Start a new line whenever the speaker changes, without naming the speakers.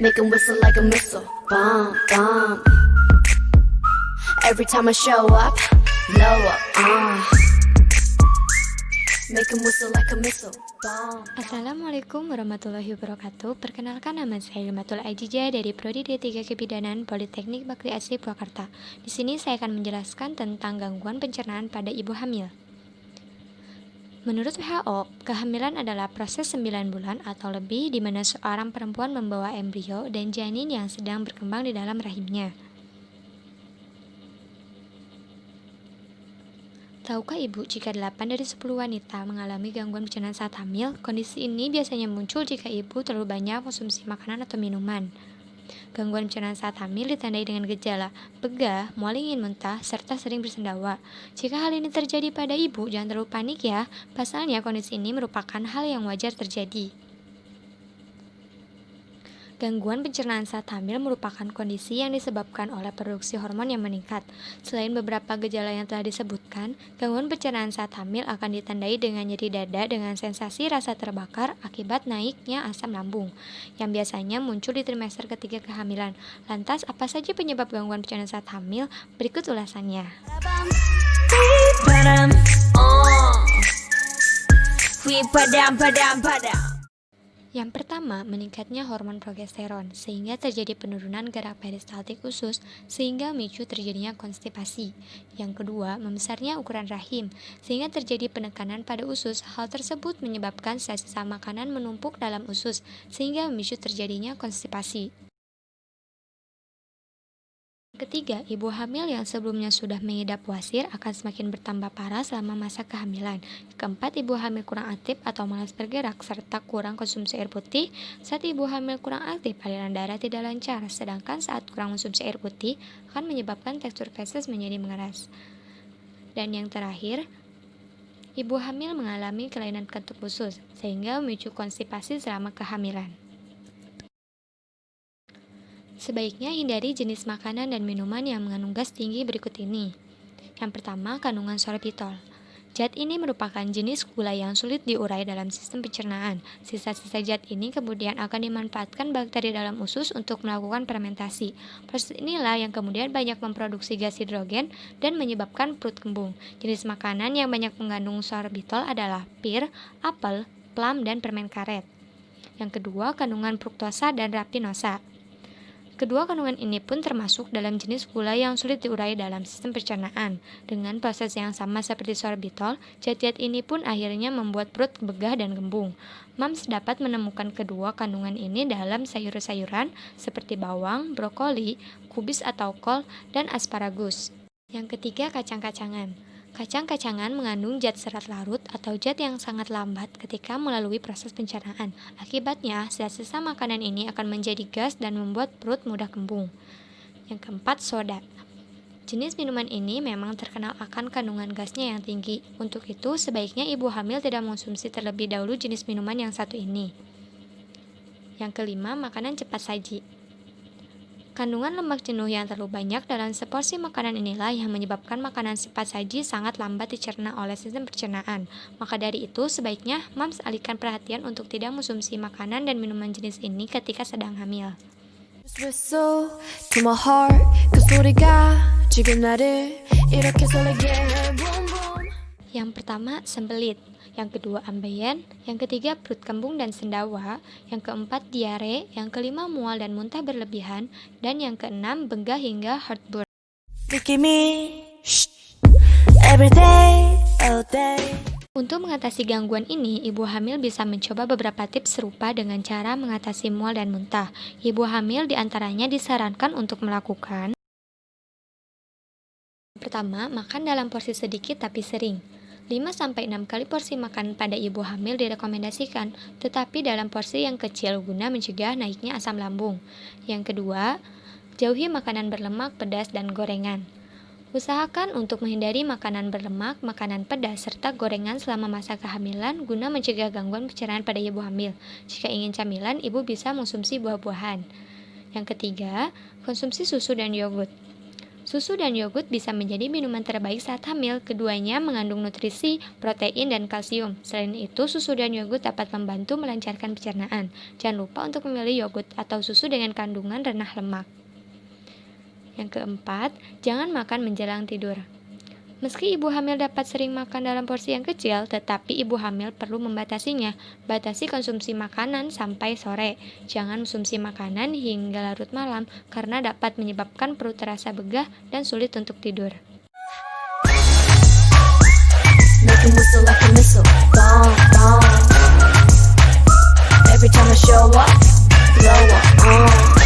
Make 'em whistle like a missile. Bomb, bomb. Every time I show up, blow up. Make 'em whistle like a missile. Bomb.
Assalamualaikum warahmatullahi wabarakatuh. Perkenalkan, nama saya Hilmatul Ajijah dari Prodi D3 Kebidanan Politeknik Bakti Asri Purwakarta. Di sini saya akan menjelaskan tentang gangguan pencernaan pada ibu hamil. Menurut WHO, kehamilan adalah proses 9 bulan atau lebih di mana seorang perempuan membawa embrio dan janin yang sedang berkembang di dalam rahimnya. Tahukah ibu jika 8 dari 10 wanita mengalami gangguan pencernaan saat hamil? Kondisi ini biasanya muncul jika ibu terlalu banyak konsumsi makanan atau minuman. Gangguan pencernaan saat hamil ditandai dengan gejala begah, mual ingin muntah, serta sering bersendawa. Jika hal ini terjadi pada ibu, jangan terlalu panik ya. Pasalnya kondisi ini merupakan hal yang wajar terjadi. Gangguan pencernaan saat hamil merupakan kondisi yang disebabkan oleh produksi hormon yang meningkat. Selain beberapa gejala yang telah disebutkan, gangguan pencernaan saat hamil akan ditandai dengan nyeri dada dengan sensasi rasa terbakar akibat naiknya asam lambung, yang biasanya muncul di trimester ketiga kehamilan. Lantas, apa saja penyebab gangguan pencernaan saat hamil? Berikut ulasannya. Yang pertama, meningkatnya hormon progesteron, sehingga terjadi penurunan gerak peristaltik usus, sehingga memicu terjadinya konstipasi. Yang kedua, membesarnya ukuran rahim, sehingga terjadi penekanan pada usus. Hal tersebut menyebabkan sisa makanan menumpuk dalam usus, sehingga memicu terjadinya konstipasi. Ketiga, ibu hamil yang sebelumnya sudah mengidap wasir akan semakin bertambah parah selama masa kehamilan. Keempat, ibu hamil kurang aktif atau malas bergerak serta kurang konsumsi air putih. Saat ibu hamil kurang aktif, aliran darah tidak lancar, sedangkan saat kurang konsumsi air putih akan menyebabkan tekstur feses menjadi mengeras. Dan yang terakhir, ibu hamil mengalami kelainan katup usus sehingga memicu konstipasi selama kehamilan. Sebaiknya hindari jenis makanan dan minuman yang mengandung gas tinggi berikut ini. Yang pertama, kandungan sorbitol. Zat ini merupakan jenis gula yang sulit diurai dalam sistem pencernaan. Sisa-sisa zat ini kemudian akan dimanfaatkan bakteri dalam usus untuk melakukan fermentasi. Proses inilah yang kemudian banyak memproduksi gas hidrogen dan menyebabkan perut kembung. Jenis makanan yang banyak mengandung sorbitol adalah pir, apel, plum, dan permen karet. Yang kedua, kandungan fruktosa dan rapinosa. Kedua kandungan ini pun termasuk dalam jenis gula yang sulit diurai dalam sistem pencernaan. Dengan proses yang sama seperti sorbitol, zat-zat ini pun akhirnya membuat perut begah dan gembung. Mams dapat menemukan kedua kandungan ini dalam sayur-sayuran seperti bawang, brokoli, kubis atau kol, dan asparagus. Yang ketiga, kacang-kacangan. Kacang-kacangan mengandung zat serat larut atau zat yang sangat lambat ketika melalui proses pencernaan. Akibatnya, sisa-sisa makanan ini akan menjadi gas dan membuat perut mudah kembung. Yang keempat, soda. Jenis minuman ini memang terkenal akan kandungan gasnya yang tinggi. Untuk itu, sebaiknya ibu hamil tidak mengonsumsi terlebih dahulu jenis minuman yang satu ini. Yang kelima, makanan cepat saji. Kandungan lemak jenuh yang terlalu banyak dalam seporsi makanan inilah yang menyebabkan makanan cepat saji sangat lambat dicerna oleh sistem pencernaan. Maka dari itu, sebaiknya mams alihkan perhatian untuk tidak mengonsumsi makanan dan minuman jenis ini ketika sedang hamil. Yang pertama, sembelit. Yang kedua, ambeien. Yang ketiga, perut kembung dan sendawa. Yang keempat, diare. Yang kelima, mual dan muntah berlebihan. Dan yang keenam, begah hingga heartburn. Untuk mengatasi gangguan ini, ibu hamil bisa mencoba beberapa tips serupa dengan cara mengatasi mual dan muntah. Ibu hamil diantaranya disarankan untuk melakukan: pertama, makan dalam porsi sedikit tapi sering. 5-6 kali porsi makan pada ibu hamil direkomendasikan, tetapi dalam porsi yang kecil guna mencegah naiknya asam lambung. Yang kedua, jauhi makanan berlemak, pedas, dan gorengan. Usahakan untuk menghindari makanan berlemak, makanan pedas, serta gorengan selama masa kehamilan guna mencegah gangguan pencernaan pada ibu hamil. Jika ingin camilan, ibu bisa mengonsumsi buah-buahan. Yang ketiga, konsumsi susu dan yogurt. Susu dan yogurt bisa menjadi minuman terbaik saat hamil. Keduanya mengandung nutrisi, protein, dan kalsium. Selain itu, susu dan yogurt dapat membantu melancarkan pencernaan. Jangan lupa untuk memilih yogurt atau susu dengan kandungan rendah lemak. Yang keempat, jangan makan menjelang tidur. Meski ibu hamil dapat sering makan dalam porsi yang kecil, tetapi ibu hamil perlu membatasinya. Batasi konsumsi makanan sampai sore. Jangan konsumsi makanan hingga larut malam karena dapat menyebabkan perut terasa begah dan sulit untuk tidur.
Make 'em whistle like a missile. Bomb, bomb. Every time I show up, blow up.